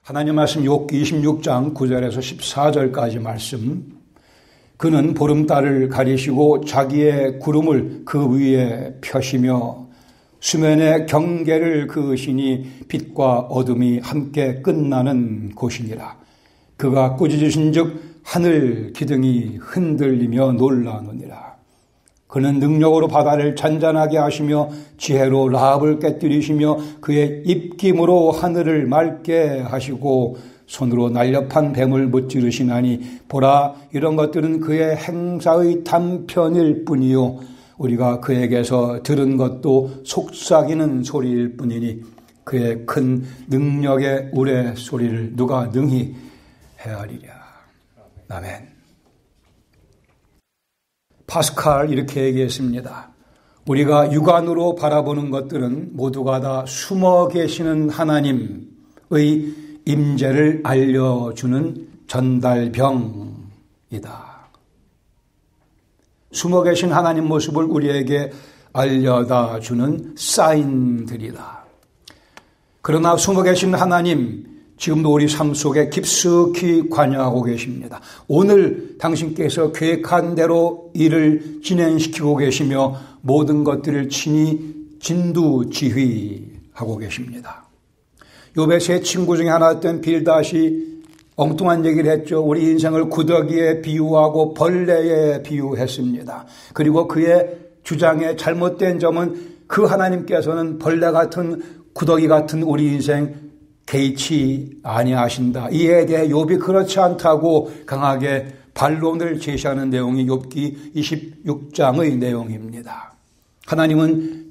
하나님 말씀 욥기 26장 9절에서 14절까지 말씀. 그는 보름달을 가리시고 자기의 구름을 그 위에 펴시며 수면의 경계를 그으시니 빛과 어둠이 함께 끝나는 곳이니라. 그가 꾸짖으신 즉 하늘 기둥이 흔들리며 놀라느니라. 그는 능력으로 바다를 잔잔하게 하시며 지혜로 라합을 깨뜨리시며 그의 입김으로 하늘을 맑게 하시고 손으로 날렵한 뱀을 무찌르시나니 보라, 이런 것들은 그의 행사의 단편일 뿐이요 우리가 그에게서 들은 것도 속삭이는 소리일 뿐이니 그의 큰 능력의 우레소리를 누가 능히 헤아리랴. 아멘. 파스칼 이렇게 얘기했습니다. 우리가 육안으로 바라보는 것들은 모두가 다 숨어 계시는 하나님의 임재를 알려주는 전달병이다. 숨어 계신 하나님 모습을 우리에게 알려다 주는 사인들이다. 그러나 숨어 계신 하나님, 지금도 우리 삶 속에 깊숙이 관여하고 계십니다. 오늘 당신께서 계획한 대로 일을 진행시키고 계시며 모든 것들을 친히 진두지휘하고 계십니다. 욥의 세 친구 중에 하나였던 빌닷이 엉뚱한 얘기를 했죠. 우리 인생을 구더기에 비유하고 벌레에 비유했습니다. 그리고 그의 주장의 잘못된 점은 그 하나님께서는 벌레 같은 구더기 같은 우리 인생 개의치 아니하신다. 이에 대해 욥이 그렇지 않다고 강하게 반론을 제시하는 내용이 욥기 26장의 내용입니다. 하나님은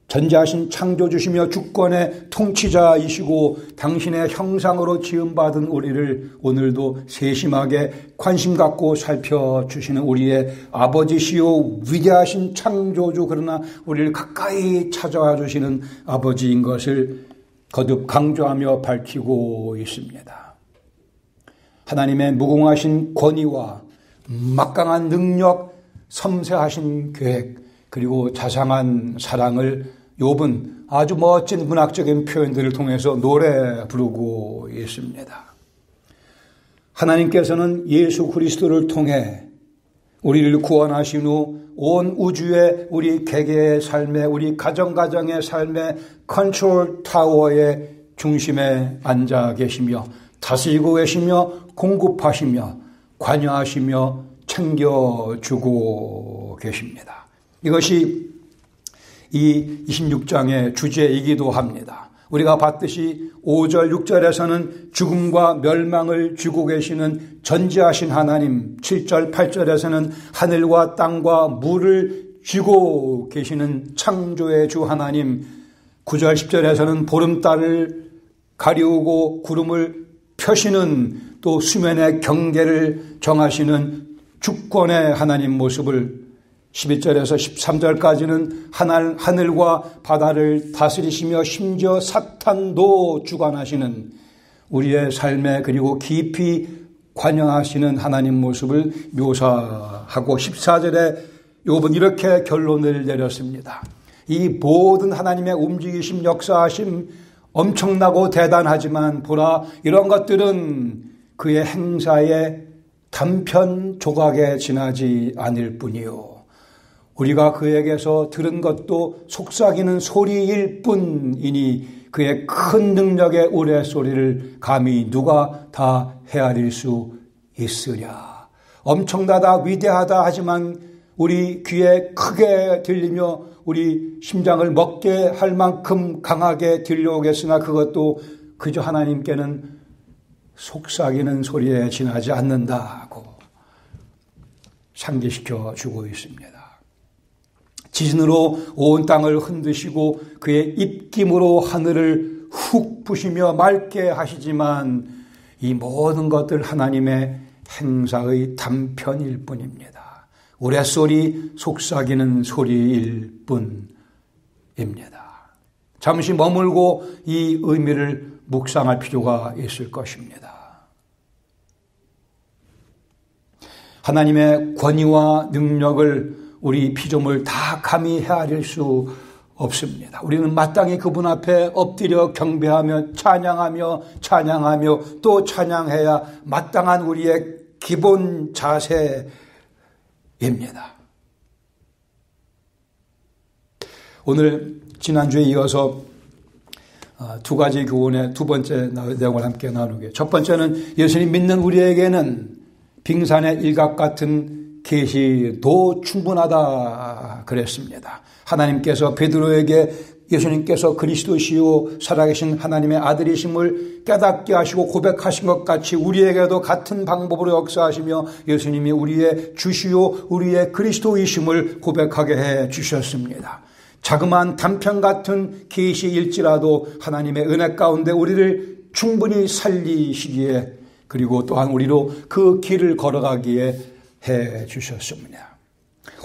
전지하신 창조주시며 주권의 통치자이시고 당신의 형상으로 지음받은 우리를 오늘도 세심하게 관심 갖고 살펴주시는 우리의 아버지시요 위대하신 창조주, 그러나 우리를 가까이 찾아와 주시는 아버지인 것을 거듭 강조하며 밝히고 있습니다. 하나님의 무궁하신 권위와 막강한 능력, 섬세하신 계획, 그리고 자상한 사랑을 욥은 아주 멋진 문학적인 표현들을 통해서 노래 부르고 있습니다. 하나님께서는 예수 그리스도를 통해 우리를 구원하신 후 온 우주의 우리 개개의 삶에, 우리 가정가정의 삶의 컨트롤 타워의 중심에 앉아 계시며 다스리고 계시며 공급하시며 관여하시며 챙겨주고 계십니다. 이것이 이 26장의 주제이기도 합니다. 우리가 봤듯이 5절, 6절에서는 죽음과 멸망을 쥐고 계시는 전지하신 하나님, 7절, 8절에서는 하늘과 땅과 물을 쥐고 계시는 창조의 주 하나님, 9절, 10절에서는 보름달을 가리우고 구름을 펴시는, 또 수면의 경계를 정하시는 주권의 하나님 모습을, 11절에서 13절까지는 하늘과 바다를 다스리시며 심지어 사탄도 주관하시는 우리의 삶에 그리고 깊이 관여하시는 하나님 모습을 묘사하고 14절에 욥은 이렇게 결론을 내렸습니다. 이 모든 하나님의 움직이심, 역사하심 엄청나고 대단하지만 보라, 이런 것들은 그의 행사의 단편 조각에 지나지 않을 뿐이요 우리가 그에게서 들은 것도 속삭이는 소리일 뿐이니 그의 큰 능력의 우레소리를 감히 누가 다 헤아릴 수 있으랴. 엄청나다, 위대하다 하지만 우리 귀에 크게 들리며 우리 심장을 먹게 할 만큼 강하게 들려오겠으나 그것도 그저 하나님께는 속삭이는 소리에 지나지 않는다고 상기시켜 주고 있습니다. 지진으로 온 땅을 흔드시고 그의 입김으로 하늘을 훅 부시며 맑게 하시지만 이 모든 것들 하나님의 행사의 단편일 뿐입니다. 우레소리, 속삭이는 소리일 뿐입니다. 잠시 머물고 이 의미를 묵상할 필요가 있을 것입니다. 하나님의 권위와 능력을 우리 피조물 다 감히 헤아릴 수 없습니다. 우리는 마땅히 그분 앞에 엎드려 경배하며 찬양하며 또 찬양해야 마땅한 우리의 기본 자세입니다. 오늘 지난주에 이어서 두 가지 교훈의 두 번째 내용을 함께 나누게. 첫 번째는 예수님 믿는 우리에게는 빙산의 일각 같은 계시도 충분하다 그랬습니다. 하나님께서 베드로에게 예수님께서 그리스도시요 살아계신 하나님의 아들이심을 깨닫게 하시고 고백하신 것 같이 우리에게도 같은 방법으로 역사하시며 예수님이 우리의 주시요 우리의 그리스도이심을 고백하게 해 주셨습니다. 자그마한 단편 같은 계시일지라도 하나님의 은혜 가운데 우리를 충분히 살리시기에 그리고 또한 우리로 그 길을 걸어가기에 해 주셨습니다.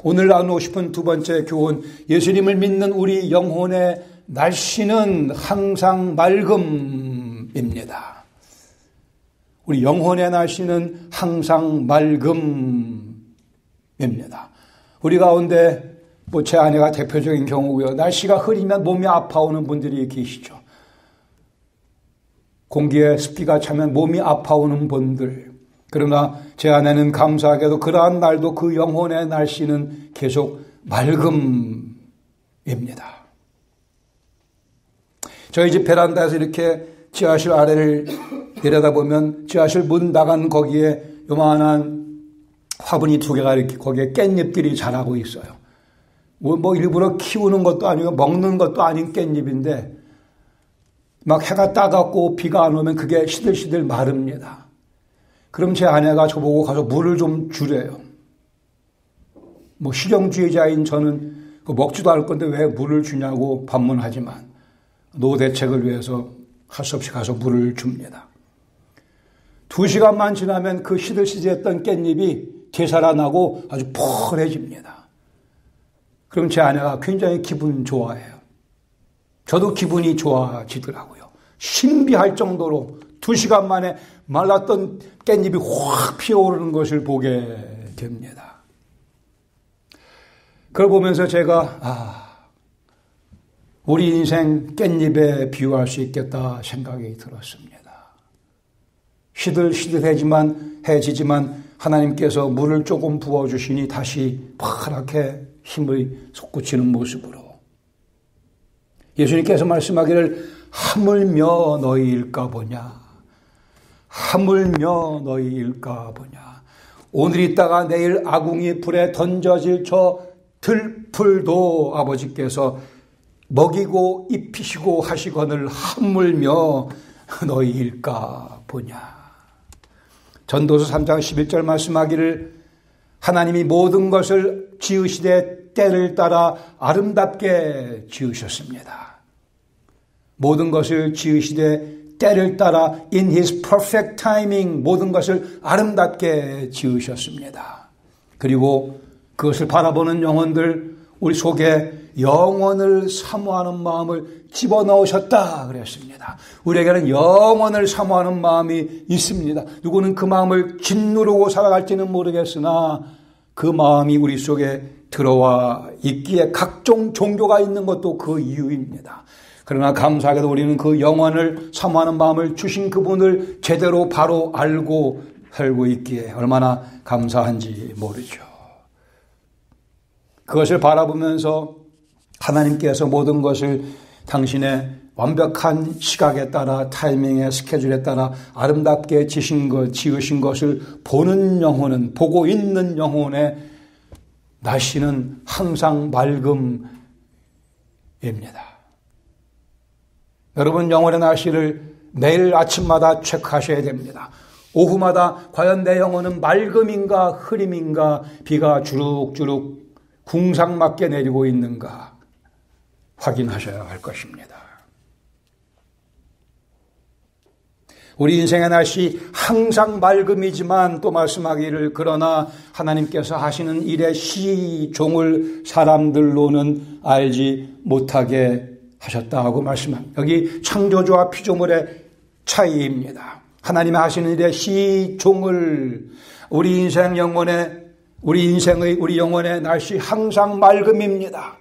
오늘 나누고 싶은 두 번째 교훈, 예수님을 믿는 우리 영혼의 날씨는 항상 맑음입니다. 우리 영혼의 날씨는 항상 맑음입니다. 우리 가운데 제 아내가 대표적인 경우고요. 날씨가 흐리면 몸이 아파오는 분들이 계시죠. 공기에 습기가 차면 몸이 아파오는 분들. 그러나 제 아내는 감사하게도 그러한 날도 그 영혼의 날씨는 계속 맑음입니다. 저희 집 베란다에서 이렇게 지하실 아래를 내려다보면 지하실 문 나간 거기에 요만한 화분이 두 개가 이렇게 거기에 깻잎들이 자라고 있어요. 뭐 일부러 키우는 것도 아니고 먹는 것도 아닌 깻잎인데 막 해가 따갑고 비가 안 오면 그게 시들시들 마릅니다. 그럼 제 아내가 저보고 가서 물을 좀 주래요. 실용주의자인 저는 먹지도 않을 건데 왜 물을 주냐고 반문하지만 노 대책을 위해서 할 수 없이 가서 물을 줍니다. 2시간만 지나면 그 시들시들했던 깻잎이 되살아나고 아주 펄해집니다. 그럼 제 아내가 굉장히 기분 좋아해요. 저도 기분이 좋아지더라고요. 신비할 정도로 2시간 만에 말랐던 깻잎이 확 피어오르는 것을 보게 됩니다. 그걸 보면서 제가 우리 인생 깻잎에 비유할 수 있겠다 생각이 들었습니다. 해지지만 하나님께서 물을 조금 부어주시니 다시 파랗게 힘을 솟구치는 모습으로 예수님께서 말씀하기를 하물며 너희일까 보냐. 하물며 너희일까 보냐. 오늘 있다가 내일 아궁이 불에 던져질 저 들풀도 아버지께서 먹이고 입히시고 하시거늘 하물며 너희일까 보냐. 전도서 3장 11절 말씀하기를 하나님이 모든 것을 지으시되 때를 따라 아름답게 지으셨습니다. 모든 것을 지으시되 때를 따라 in his perfect timing 모든 것을 아름답게 지으셨습니다. 그리고 그것을 바라보는 영혼들 우리 속에 영원을 사모하는 마음을 집어넣으셨다 그랬습니다. 우리에게는 영원을 사모하는 마음이 있습니다. 누구는 그 마음을 짓누르고 살아갈지는 모르겠으나 그 마음이 우리 속에 들어와 있기에 각종 종교가 있는 것도 그 이유입니다. 그러나 감사하게도 우리는 그 영원을 사모하는 마음을 주신 그분을 제대로 바로 알고 살고 있기에 얼마나 감사한지 모르죠. 그것을 바라보면서 하나님께서 모든 것을 당신의 완벽한 시각에 따라 타이밍의 스케줄에 따라 아름답게 지으신 것을 보는 영혼은 보고 있는 영혼의 날씨는 항상 맑음입니다. 여러분 영혼의 날씨를 매일 아침마다 체크하셔야 됩니다. 오후마다 과연 내 영혼은 맑음인가 흐림인가 비가 주룩주룩 궁상맞게 내리고 있는가 확인하셔야 할 것입니다. 우리 인생의 날씨 항상 맑음이지만 또 말씀하기를 그러나 하나님께서 하시는 일의 시종을 사람들로는 알지 못하게 하셨다고 말씀합니다. 여기 창조주와 피조물의 차이입니다. 하나님이 하시는 일의 시종을 우리 인생의 우리 영혼의 날씨 항상 맑음입니다.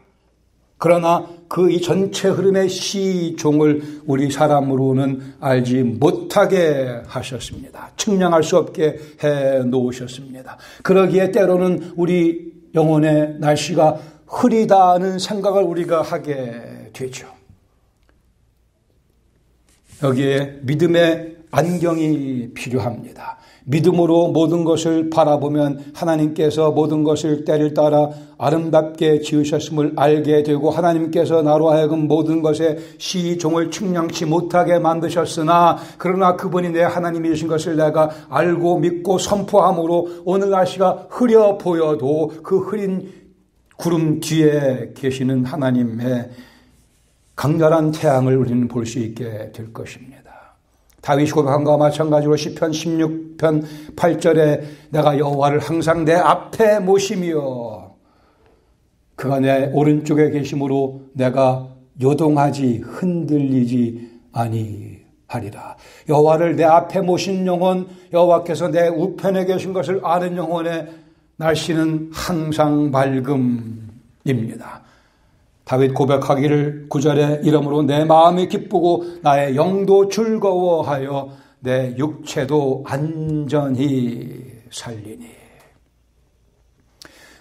그러나 그 이 전체 흐름의 시종을 우리 사람으로는 알지 못하게 하셨습니다. 측량할 수 없게 해 놓으셨습니다. 그러기에 때로는 우리 영혼의 날씨가 흐리다는 생각을 우리가 하게 되죠. 여기에 믿음의 안경이 필요합니다. 믿음으로 모든 것을 바라보면 하나님께서 모든 것을 때를 따라 아름답게 지으셨음을 알게 되고 하나님께서 나로 하여금 모든 것의 시종을 측량치 못하게 만드셨으나 그러나 그분이 내 하나님이신 것을 내가 알고 믿고 선포함으로 오늘 날씨가 흐려 보여도 그 흐린 구름 뒤에 계시는 하나님의 강렬한 태양을 우리는 볼 수 있게 될 것입니다. 다윗이 고백한 것과 마찬가지로 시편 16편 8절에 내가 여호와를 항상 내 앞에 모시며 그가 내 오른쪽에 계심으로 내가 요동하지 흔들리지 아니하리라. 여호와를 내 앞에 모신 영혼, 여호와께서 내 우편에 계신 것을 아는 영혼의 날씨는 항상 맑음입니다. 다윗 고백하기를 9절에 이러므로 내 마음이 기쁘고 나의 영도 즐거워하여 내 육체도 안전히 살리니.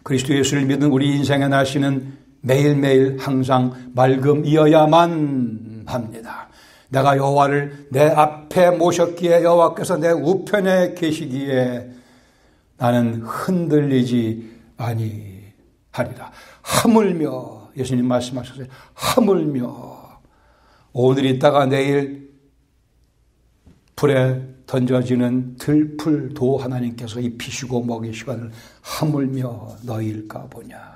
그리스도 예수를 믿는 우리 인생의 날씨는 매일매일 항상 맑음이어야만 합니다. 내가 여호와를 내 앞에 모셨기에 여호와께서 내 우편에 계시기에 나는 흔들리지 아니하리라. 하물며 예수님 말씀하셨어요. 하물며 오늘 있다가 내일 불에 던져지는 들풀도 하나님께서 입히시고 먹이시거늘 하물며 너희일까 보냐.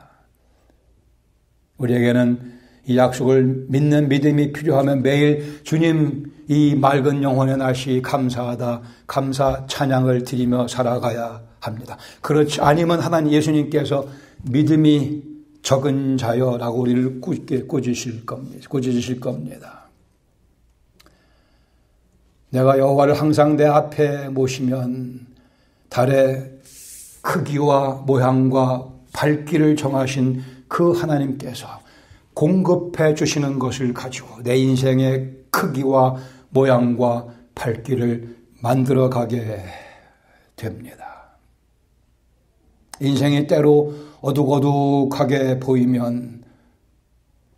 우리에게는 이 약속을 믿는 믿음이 필요하면 매일 주님 이 맑은 영혼의 날씨 감사하다 감사 찬양을 드리며 살아가야 합니다. 그렇지 아니면 하나님 예수님께서 믿음이 적은 자여라고 우리를 꾸짖으실 겁니다. 내가 여호와를 항상 내 앞에 모시면 달의 크기와 모양과 밝기를 정하신 그 하나님께서 공급해 주시는 것을 가지고 내 인생의 크기와 모양과 밝기를 만들어가게 됩니다. 인생이 때로 어둑어둑하게 보이면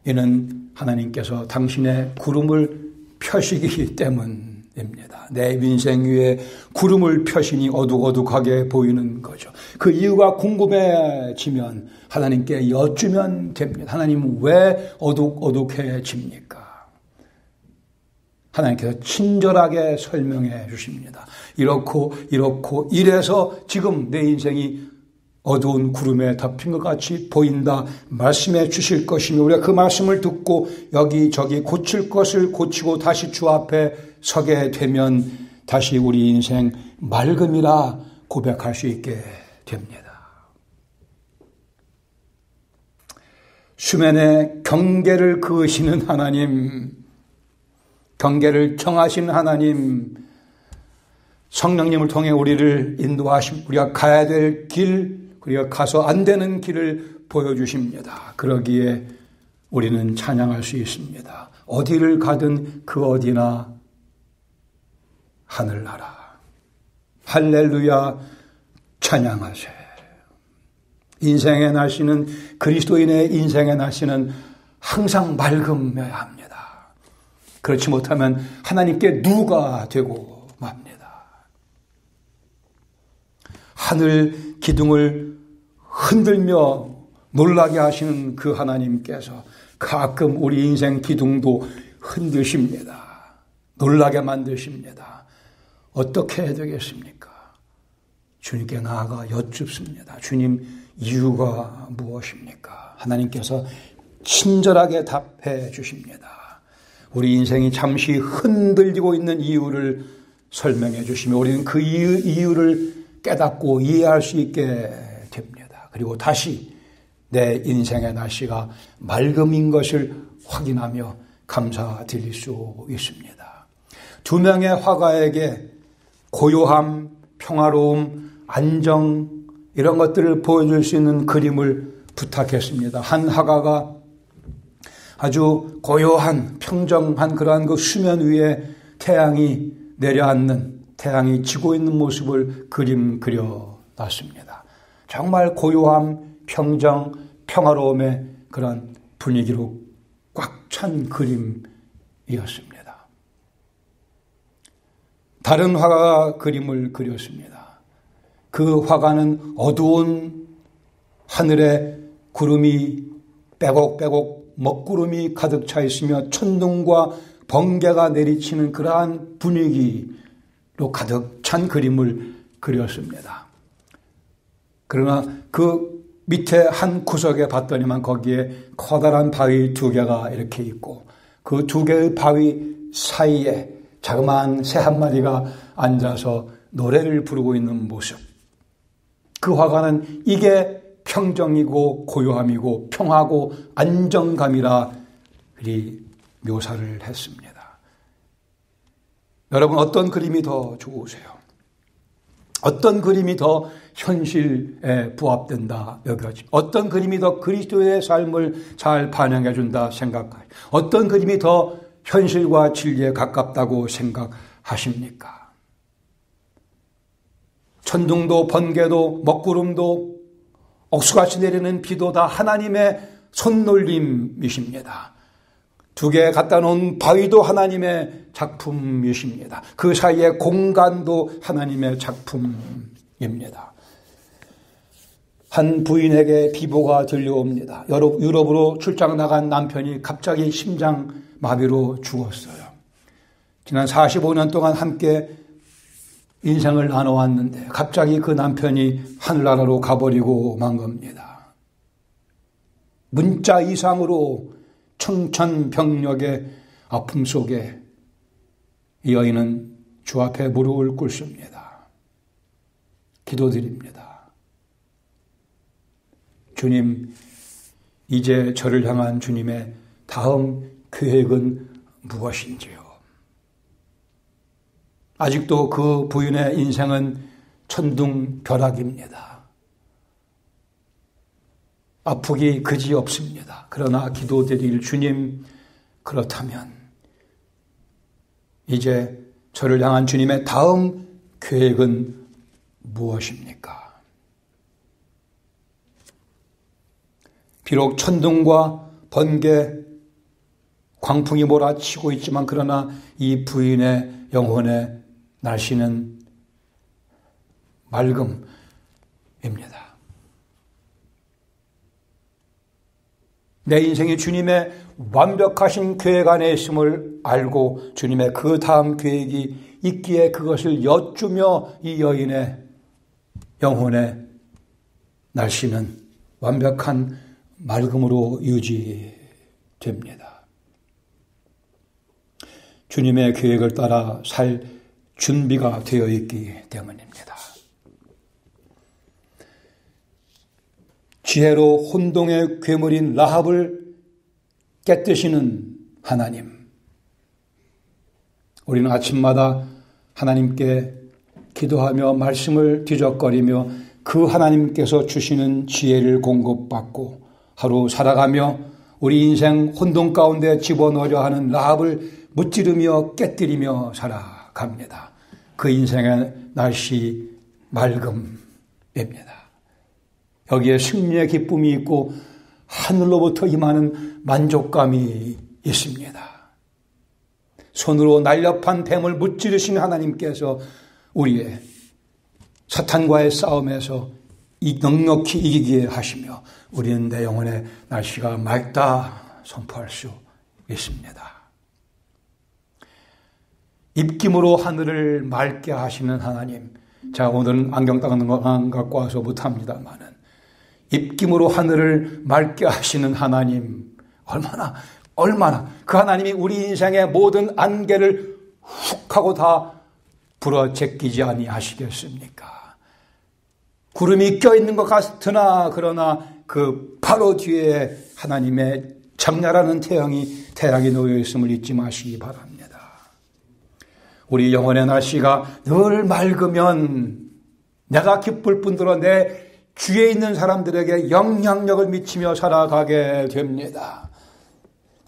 이는 하나님께서 당신의 구름을 펴시기 때문입니다. 내 인생 위에 구름을 펴시니 어둑어둑하게 보이는 거죠. 그 이유가 궁금해지면 하나님께 여쭈면 됩니다. 하나님은 왜 어둑어둑해집니까? 하나님께서 친절하게 설명해 주십니다. 이렇고 이래서 지금 내 인생이 어두운 구름에 덮인 것 같이 보인다 말씀해 주실 것이며 우리가 그 말씀을 듣고 여기저기 고칠 것을 고치고 다시 주 앞에 서게 되면 다시 우리 인생 맑음이라 고백할 수 있게 됩니다. 수면에 경계를 그으시는 하나님, 경계를 정하신 하나님, 성령님을 통해 우리를 인도하심, 우리가 가야 될 길, 우리가 가서 안 되는 길을 보여주십니다. 그러기에 우리는 찬양할 수 있습니다. 어디를 가든 그 어디나 하늘나라. 할렐루야 찬양하세. 인생의 날씨는 그리스도인의 인생의 날씨는 항상 맑음해야 합니다. 그렇지 못하면 하나님께 누가 되고 맙니다. 하늘 기둥을 흔들며 놀라게 하시는 그 하나님께서 가끔 우리 인생 기둥도 흔드십니다. 놀라게 만드십니다. 어떻게 해야 되겠습니까? 주님께 나아가 여쭙습니다. 주님, 이유가 무엇입니까? 하나님께서 친절하게 답해 주십니다. 우리 인생이 잠시 흔들리고 있는 이유를 설명해 주시며 우리는 그 이유를 깨닫고 이해할 수 있게 됩니다. 그리고 다시 내 인생의 날씨가 맑음인 것을 확인하며 감사드릴 수 있습니다. 두 명의 화가에게 고요함, 평화로움, 안정 이런 것들을 보여줄 수 있는 그림을 부탁했습니다. 한 화가가 아주 고요한 평정한 그러한 그 수면 위에 태양이 내려앉는, 태양이 지고 있는 모습을 그려놨습니다. 정말 고요함, 평정, 평화로움의 그런 분위기로 꽉 찬 그림이었습니다. 다른 화가가 그림을 그렸습니다. 그 화가는 어두운 하늘에 구름이 빼곡빼곡 먹구름이 가득 차 있으며 천둥과 번개가 내리치는 그러한 분위기로 가득 찬 그림을 그렸습니다. 그러나 그 밑에 한 구석에 봤더니만 거기에 커다란 바위 두 개가 이렇게 있고 그 두 개의 바위 사이에 자그마한 새 한 마리가 앉아서 노래를 부르고 있는 모습. 그 화가는 이게 평정이고 고요함이고 평화고 안정감이라 그리 묘사를 했습니다. 여러분, 어떤 그림이 더 좋으세요? 어떤 그림이 더 현실에 부합된다 여겨지? 어떤 그림이 더 그리스도의 삶을 잘 반영해 준다 생각하세요? 어떤 그림이 더 현실과 진리에 가깝다고 생각하십니까? 천둥도 번개도 먹구름도 억수같이 내리는 비도 다 하나님의 손놀림이십니다. 두 개 갖다 놓은 바위도 하나님의 작품이십니다. 그 사이에 공간도 하나님의 작품입니다. 한 부인에게 비보가 들려옵니다. 유럽으로 출장 나간 남편이 갑자기 심장마비로 죽었어요. 지난 45년 동안 함께 인생을 나눠왔는데 갑자기 그 남편이 하늘나라로 가버리고 만 겁니다. 문자 이상으로 청천벽력의 아픔 속에 이 여인은 주 앞에 무릎을 꿇습니다. 기도드립니다. 주님, 이제 저를 향한 주님의 다음 계획은 무엇인지요? 아직도 그 부인의 인생은 천둥벼락입니다. 아프기 그지없습니다. 그러나 기도드릴 주님, 그렇다면 이제 저를 향한 주님의 다음 계획은 무엇입니까? 비록 천둥과 번개, 광풍이 몰아치고 있지만 그러나 이 부인의 영혼의 날씨는 맑음입니다. 내 인생이 주님의 완벽하신 계획 안에 있음을 알고 주님의 그 다음 계획이 있기에 그것을 여쭈며 이 여인의 영혼의 날씨는 완벽한 맑음으로 유지됩니다. 주님의 계획을 따라 살 준비가 되어 있기 때문입니다. 지혜로 혼동의 괴물인 라합을 깨뜨시는 하나님. 우리는 아침마다 하나님께 기도하며 말씀을 뒤적거리며 그 하나님께서 주시는 지혜를 공급받고 하루 살아가며 우리 인생 혼돈 가운데 집어넣으려 하는 라합을 무찌르며 깨뜨리며 살아갑니다. 그 인생의 날씨 맑음입니다. 여기에 승리의 기쁨이 있고 하늘로부터 임하는 만족감이 있습니다. 손으로 날렵한 뱀을 무찌르신 하나님께서 우리의 사탄과의 싸움에서 넉넉히 이기게 하시며 우리는 내 영혼의 날씨가 맑다 선포할 수 있습니다. 입김으로 하늘을 맑게 하시는 하나님. 제가 오늘은 안경 닦는 거 안 갖고 와서 못합니다만은 입김으로 하늘을 맑게 하시는 하나님, 얼마나 그 하나님이 우리 인생의 모든 안개를 훅 하고 다 불어 제끼지 아니하시겠습니까? 구름이 껴있는 것 같으나 그러나 그 바로 뒤에 하나님의 장렬하는 태양이 놓여 있음을 잊지 마시기 바랍니다. 우리 영혼의 날씨가 늘 맑으면 내가 기쁠 뿐더러 내 주위에 있는 사람들에게 영향력을 미치며 살아가게 됩니다.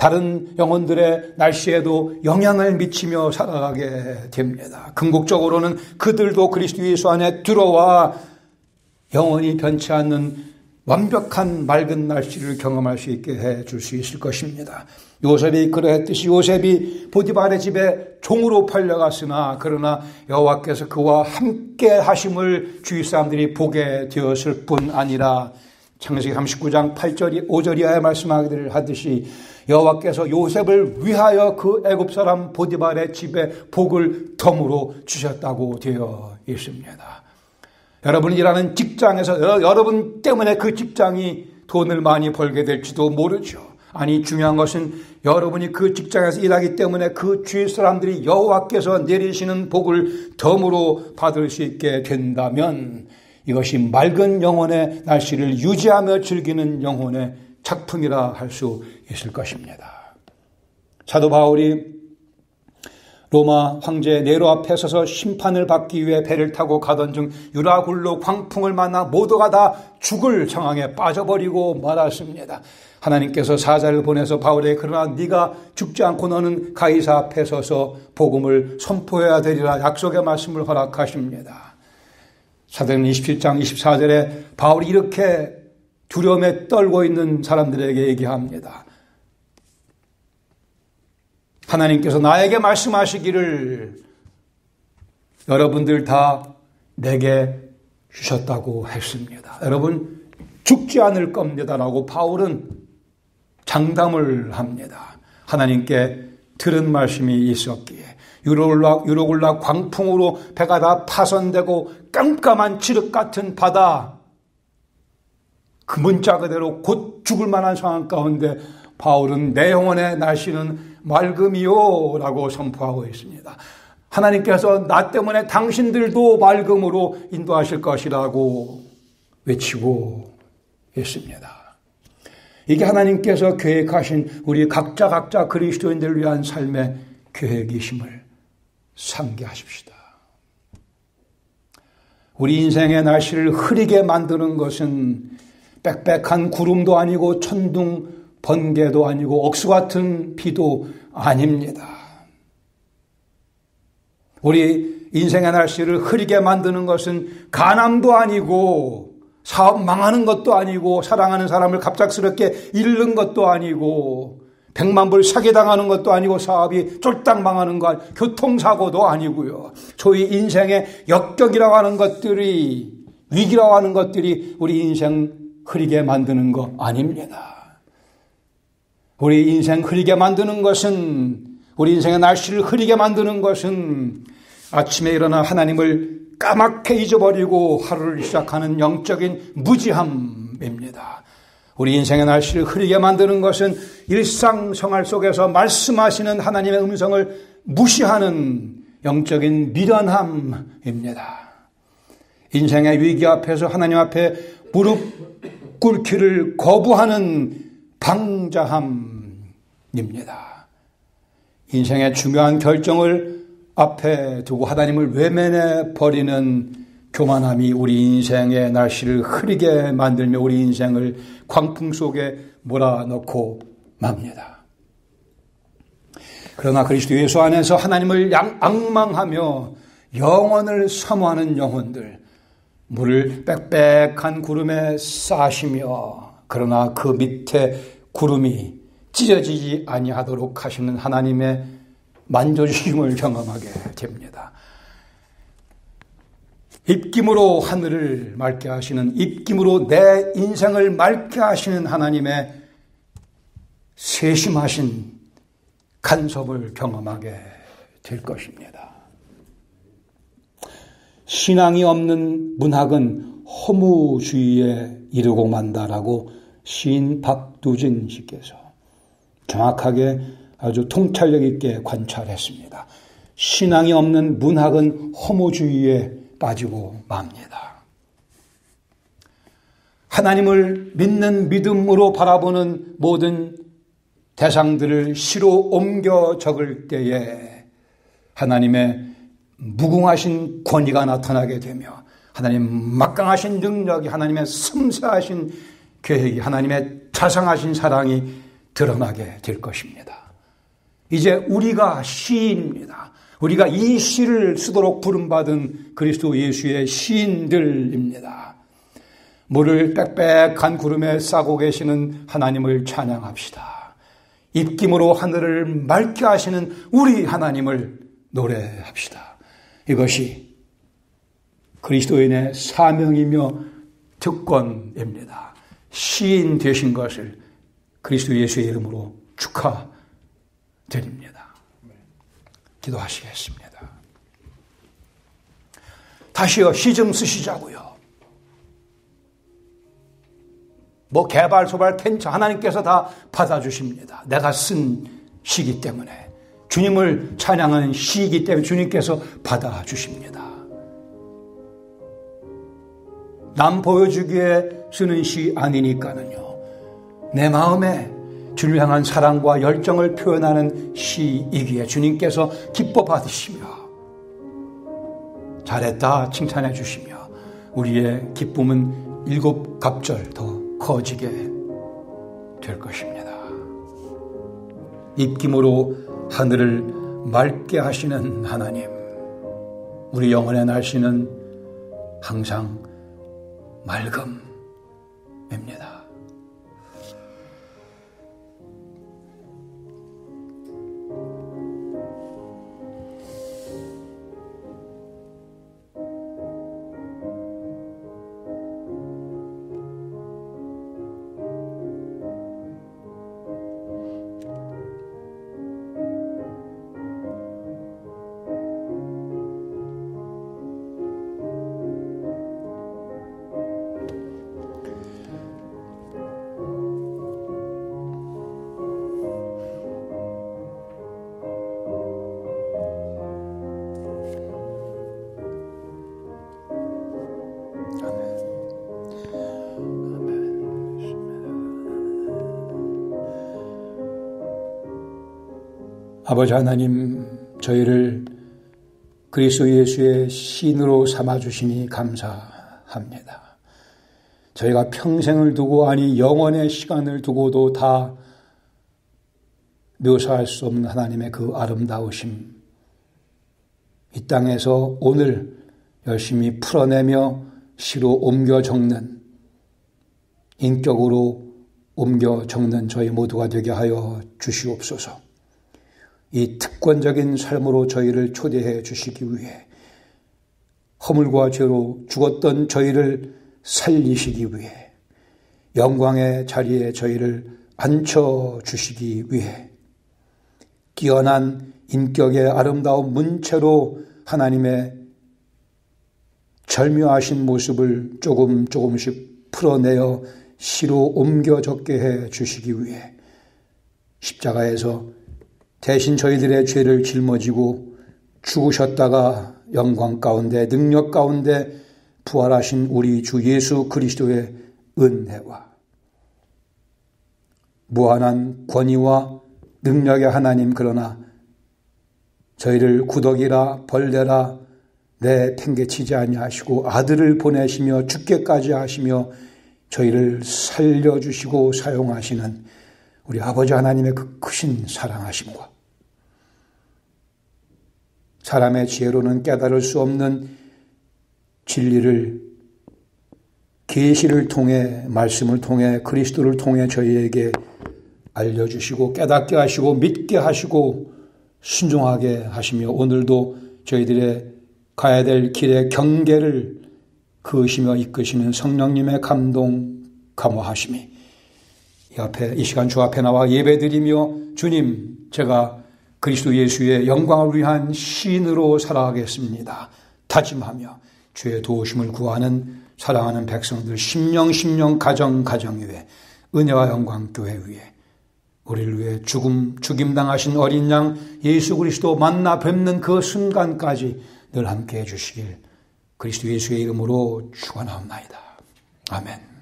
다른 영혼들의 날씨에도 영향을 미치며 살아가게 됩니다. 궁극적으로는 그들도 그리스도 예수 안에 들어와 영원히 변치 않는 완벽한 맑은 날씨를 경험할 수 있게 해줄 수 있을 것입니다. 요셉이 그러했듯이 요셉이 보디발의 집에 종으로 팔려갔으나 그러나 여호와께서 그와 함께 하심을 주위 사람들이 보게 되었을 뿐 아니라 창세기 39장 8절 5절 이하에 말씀하기를 하듯이 여호와께서 요셉을 위하여 그 애굽 사람 보디발의 집에 복을 덤으로 주셨다고 되어 있습니다. 여러분이 일하는 직장에서 여러분 때문에 그 직장이 돈을 많이 벌게 될지도 모르죠. 아니, 중요한 것은 여러분이 그 직장에서 일하기 때문에 그 주위 사람들이 여호와께서 내리시는 복을 덤으로 받을 수 있게 된다면 이것이 맑은 영혼의 날씨를 유지하며 즐기는 영혼의 작품이라 할 수 있을 것입니다. 사도 바울이 로마 황제 네로 앞에 서서 심판을 받기 위해 배를 타고 가던 중 유라굴로 광풍을 만나 모두가 다 죽을 상황에 빠져버리고 말았습니다. 하나님께서 사자를 보내서 바울에게 그러나 네가 죽지 않고 너는 가이사 앞에 서서 복음을 선포해야 되리라 약속의 말씀을 허락하십니다. 사도행전 27장 24절에 바울이 이렇게 두려움에 떨고 있는 사람들에게 얘기합니다. 하나님께서 나에게 말씀하시기를 여러분들 다 내게 주셨다고 했습니다. 여러분 죽지 않을 겁니다라고 바울은 장담을 합니다. 하나님께 들은 말씀이 있었기에 유로굴라 광풍으로 배가 다 파손되고 깜깜한 칠흑 같은 바다 그 문자 그대로 곧 죽을 만한 상황 가운데 바울은 내 영혼의 날씨는 맑음이요 라고 선포하고 있습니다. 하나님께서 나 때문에 당신들도 맑음으로 인도하실 것이라고 외치고 있습니다. 이게 하나님께서 계획하신 우리 각자 그리스도인들을 위한 삶의 계획이심을 상기하십시다. 우리 인생의 날씨를 흐리게 만드는 것은 빽빽한 구름도 아니고 천둥 번개도 아니고 억수 같은 비도 아닙니다. 우리 인생의 날씨를 흐리게 만드는 것은 가난도 아니고 사업 망하는 것도 아니고 사랑하는 사람을 갑작스럽게 잃는 것도 아니고 100만 불 사기당하는 것도 아니고 사업이 쫄딱 망하는 것, 교통사고도 아니고요. 소위 인생의 역경이라고 하는 것들이, 위기라고 하는 것들이 우리 인생 흐리게 만드는 것 아닙니다. 우리 인생 흐리게 만드는 것은, 우리 인생의 날씨를 흐리게 만드는 것은 아침에 일어나 하나님을 까맣게 잊어버리고 하루를 시작하는 영적인 무지함입니다. 우리 인생의 날씨를 흐리게 만드는 것은 일상생활 속에서 말씀하시는 하나님의 음성을 무시하는 영적인 미련함입니다. 인생의 위기 앞에서 하나님 앞에 무릎 꿇기를 거부하는 방자함입니다. 인생의 중요한 결정을 앞에 두고 하나님을 외면해 버리는 교만함이 우리 인생의 날씨를 흐리게 만들며 우리 인생을 광풍 속에 몰아넣고 맙니다. 그러나 그리스도 예수 안에서 하나님을 앙망하며 영원을 사모하는 영혼들, 물을 빽빽한 구름에 싸시며 그러나 그 밑에 구름이 찢어지지 아니하도록 하시는 하나님의 만져주심을 경험하게 됩니다. 입김으로 하늘을 맑게 하시는, 입김으로 내 인생을 맑게 하시는 하나님의 세심하신 간섭을 경험하게 될 것입니다. 신앙이 없는 문학은 허무주의에 이르고 만다라고 시인 박두진 씨께서 정확하게 아주 통찰력 있게 관찰했습니다. 신앙이 없는 문학은 허무주의에 빠지고 맙니다. 하나님을 믿는 믿음으로 바라보는 모든 대상들을 시로 옮겨 적을 때에 하나님의 무궁하신 권위가 나타나게 되며 하나님 막강하신 능력이, 하나님의 섬세하신 계획이, 하나님의 자상하신 사랑이 드러나게 될 것입니다. 이제 우리가 시인입니다. 우리가 이 시를 쓰도록 부름받은 그리스도 예수의 시인들입니다. 물을 빽빽한 구름에 싸고 계시는 하나님을 찬양합시다. 입김으로 하늘을 맑게 하시는 우리 하나님을 노래합시다. 이것이 그리스도인의 사명이며 특권입니다. 시인 되신 것을 그리스도 예수의 이름으로 축하드립니다. 기도하시겠습니다. 다시요, 시 좀 쓰시자고요. 뭐 개발, 소발, 텐처 하나님께서 다 받아주십니다. 내가 쓴 시기 때문에, 주님을 찬양하는 시이기 때문에 주님께서 받아주십니다. 남 보여주기에 쓰는 시 아니니까는요, 내 마음에 주를 향한 사랑과 열정을 표현하는 시이기에 주님께서 기뻐 받으시며 잘했다 칭찬해 주시며 우리의 기쁨은 7갑절 더 커지게 될 것입니다. 입김으로 하늘을 맑게 하시는 하나님, 우리 영혼의 날씨는 항상 맑음입니다. 아버지 하나님, 저희를 그리스도 예수의 시인으로 삼아주시니 감사합니다. 저희가 평생을 두고, 아니 영원의 시간을 두고도 다 묘사할 수 없는 하나님의 그 아름다우심, 이 땅에서 오늘 열심히 풀어내며 시로 옮겨 적는, 인격으로 옮겨 적는 저희 모두가 되게 하여 주시옵소서. 이 특권적인 삶으로 저희를 초대해 주시기 위해, 허물과 죄로 죽었던 저희를 살리시기 위해, 영광의 자리에 저희를 앉혀주시기 위해, 뛰어난 인격의 아름다운 문체로 하나님의 절묘하신 모습을 조금씩 풀어내어 시로 옮겨 적게 해 주시기 위해 십자가에서 대신 저희들의 죄를 짊어지고 죽으셨다가 영광 가운데, 능력 가운데 부활하신 우리 주 예수 그리스도의 은혜와 무한한 권위와 능력의 하나님, 그러나 저희를 구덕이라 벌레라 내팽개치지 아니하시고 아들을 보내시며 죽게까지 하시며 저희를 살려주시고 사용하시는 우리 아버지 하나님의 그 크신 사랑하심과 사람의 지혜로는 깨달을 수 없는 진리를 계시를 통해, 말씀을 통해, 그리스도를 통해 저희에게 알려주시고 깨닫게 하시고 믿게 하시고 순종하게 하시며 오늘도 저희들의 가야 될 길의 경계를 그으시며 이끄시는 성령님의 감동, 감화하심이 이 시간 주 앞에 나와 예배드리며, 주님, 제가 그리스도 예수의 영광을 위한 시인으로 살아가겠습니다 다짐하며 주의 도우심을 구하는 사랑하는 백성들, 심령 가정 위에, 은혜와 영광 교회 위에, 우리를 위해 죽임당하신 어린 양 예수 그리스도 만나 뵙는 그 순간까지 늘 함께해 주시길 그리스도 예수의 이름으로 축원하옵나이다. 아멘.